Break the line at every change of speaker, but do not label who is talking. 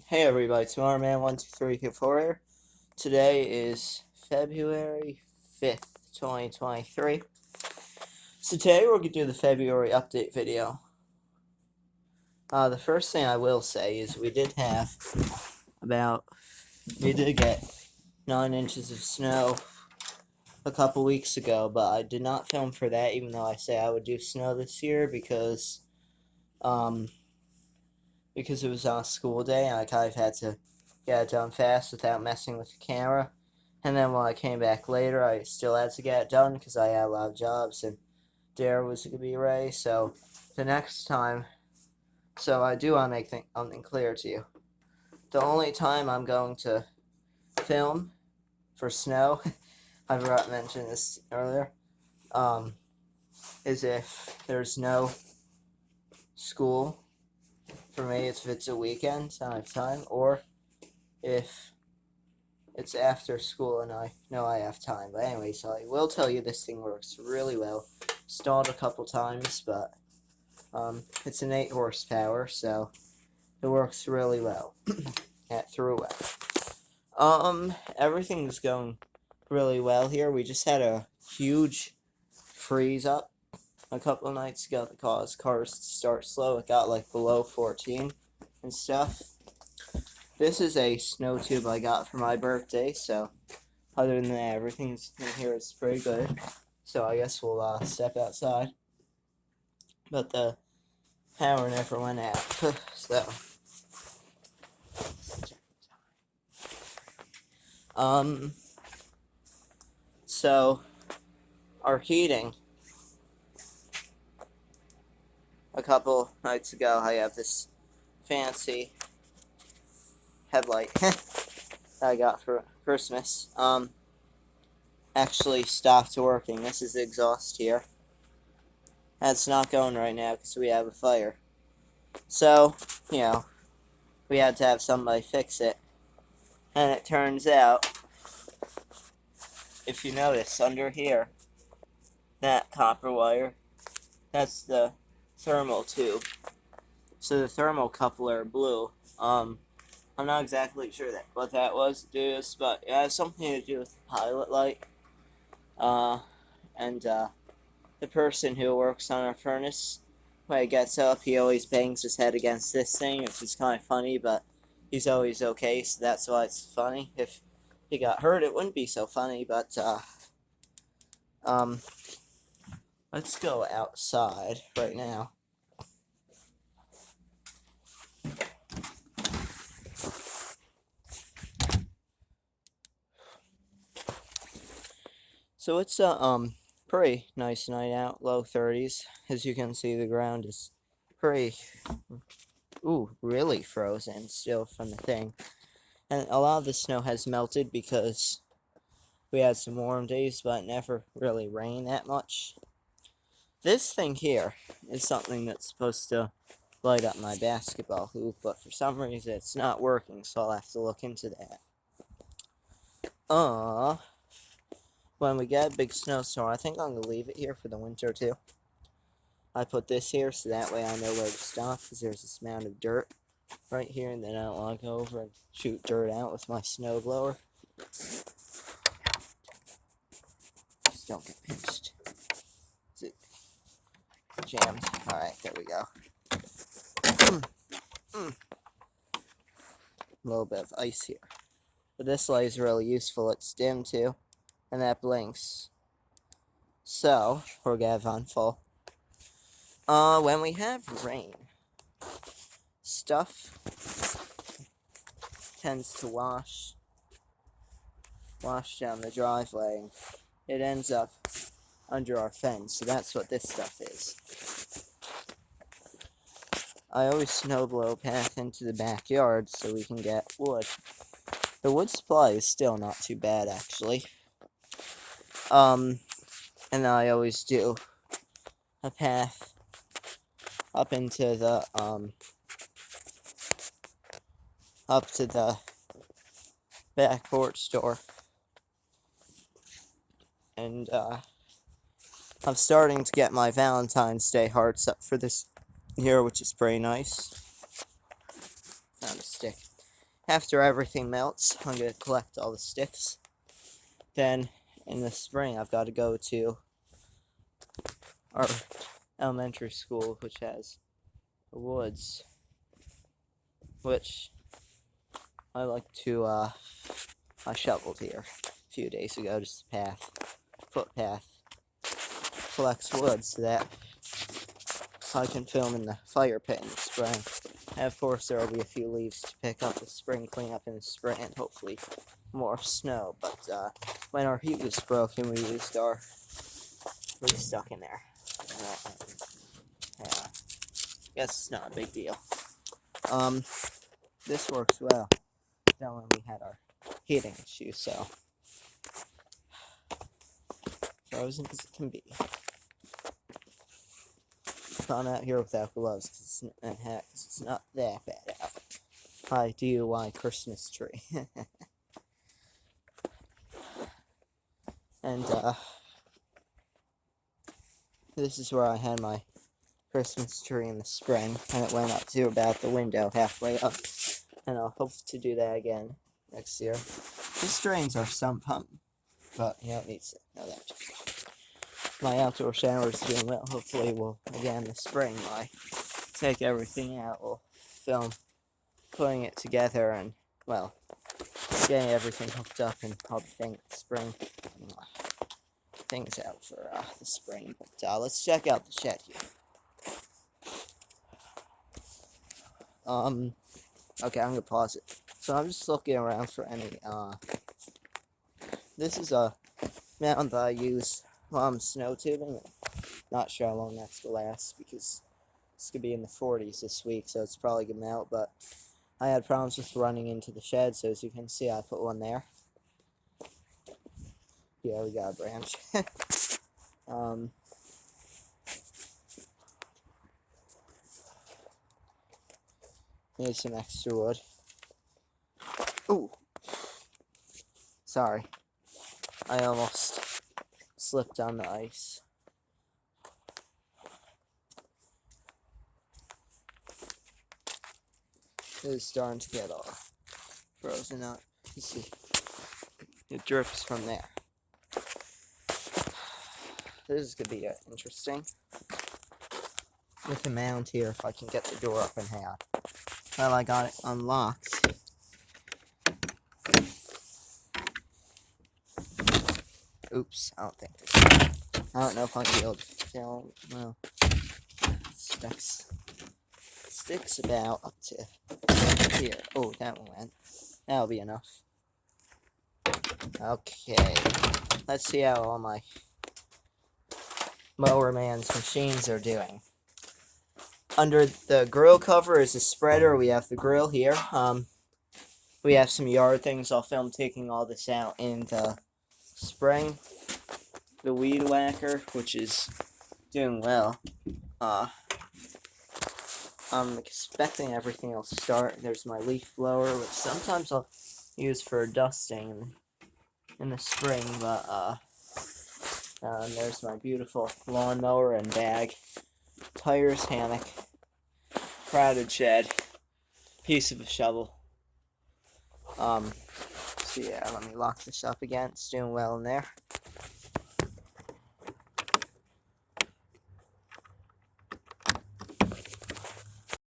Hey everybody, Tomorrow Man 12324 here. Today is February 5th, 2023. So today we're going to do the February update video. The first thing I will say is we did get 9 inches of snow a couple weeks ago, but I did not film for that, even though I say I would do snow this year um, because it was on a school day and I kind of had to get it done fast without messing with the camera. And then when I came back later, I still had to get it done because I had a lot of jobs and Dare was going to be away. So the next time, I do want to make something clear to you. The only time I'm going to film for snow, I forgot to mention this earlier, is if there's no school for me, if it's a weekend, so I have time, or if it's after school and I know I have time. But anyway, so I will tell you this thing works really well. Stalled a couple times, but it's an 8 horsepower, so it works really well at throughway. Everything's going really well here. We just had a huge freeze up a couple of nights ago that caused cars to start slow. It got like below 14 and stuff. This is a snow tube I got for my birthday, so other than that, everything's in here is pretty good. So I guess we'll step outside. But the power never went out. Um, so our heating, a couple nights ago, I have this fancy headlight that I got for Christmas. Actually stopped working. This is the exhaust here. That's not going right now because we have a fire. So, we had to have somebody fix it. And it turns out, if you notice under here, that copper wire, that's the thermal tube. So the thermocoupler blue. I'm not exactly sure what that was to do this, but it has something to do with the pilot light. And the person who works on our furnace, when he gets up, he always bangs his head against this thing, which is kind of funny, but he's always okay, so that's why it's funny. If he got hurt, it wouldn't be so funny, but um, let's go outside right now. So it's a pretty nice night out, low 30s. As you can see, the ground is pretty, really frozen still from the thing. And a lot of the snow has melted because we had some warm days, but it never really rained that much. This thing here is something that's supposed to light up my basketball hoop, but for some reason it's not working, so I'll have to look into that. When we get a big snowstorm, I think I'm going to leave it here for the winter too. I put this here so that way I know where to stop, because there's this mound of dirt right here, and then I don't want to go over and shoot dirt out with my snow blower. Just don't get pinched. Is it jammed? Alright, there we go. A little bit of ice here. But this light is really useful. It's dim too, and that blinks. So, we're going to have on full. When we have rain, stuff tends to wash down the driveway, and it ends up under our fence. So that's what this stuff is. I always snow blow a path into the backyard so we can get wood. The wood supply is still not too bad, actually. And I always do a path up into the up to the back porch door. And I'm starting to get my Valentine's Day hearts up for this year, which is pretty nice. found a stick. After everything melts, I'm going to collect all the sticks. Then, in the spring, I've got to go to our elementary school, which has the woods, which I like to, I shoveled here a few days ago, just a footpath, collects wood so that I can film in the fire pit in the spring. And of course, there will be a few leaves to pick up the spring cleanup in the spring, and hopefully more snow. But when our heat was broken, we used our stuck in there. Yeah, guess it's not a big deal. This works well. Then when we had our heating issue, so frozen as it can be. I'm out here without gloves because it's not that bad out. Hi, DUI Christmas tree. And this is where I had my Christmas tree in the spring, and it went up to about the window halfway up. And I'll hope to do that again next year. This drains our sump pump, but you don't need to know that. My outdoor shower is doing well. Hopefully again this spring, when I take everything out, we'll film putting it together and, well, getting everything hooked up and I'll think spring things out for the spring. But let's check out the shed here. Okay, I'm gonna pause it. So I'm just looking around for any, this is a mountain that I use while I'm snow tubing. Not sure how long that's gonna last because it's gonna be in the 40s this week, so it's probably gonna melt, but I had problems with running into the shed, so as you can see, I put one there. Yeah, we got a branch. Need some extra wood. Ooh. Sorry. I almost slipped on the ice. It is starting to get all frozen up. You see, it drips from there. This is gonna be interesting. With the mound here, if I can get the door up and half. Well, I got it unlocked. Oops, I don't know if I'm gonna be able to film. Well, sticks about up to here. Oh, that one went. That'll be enough. Okay, let's see how all my mower man's machines are doing. Under the grill cover is a spreader. We have the grill here. We have some yard things. I'll film taking all this out in the spring. The weed whacker, which is doing well. I'm expecting everything will start. There's my leaf blower, which sometimes I'll use for dusting in the spring, but there's my beautiful lawnmower and bag, tires, hammock, crowded shed, piece of a shovel. So yeah, let me lock this up again. It's doing well in there.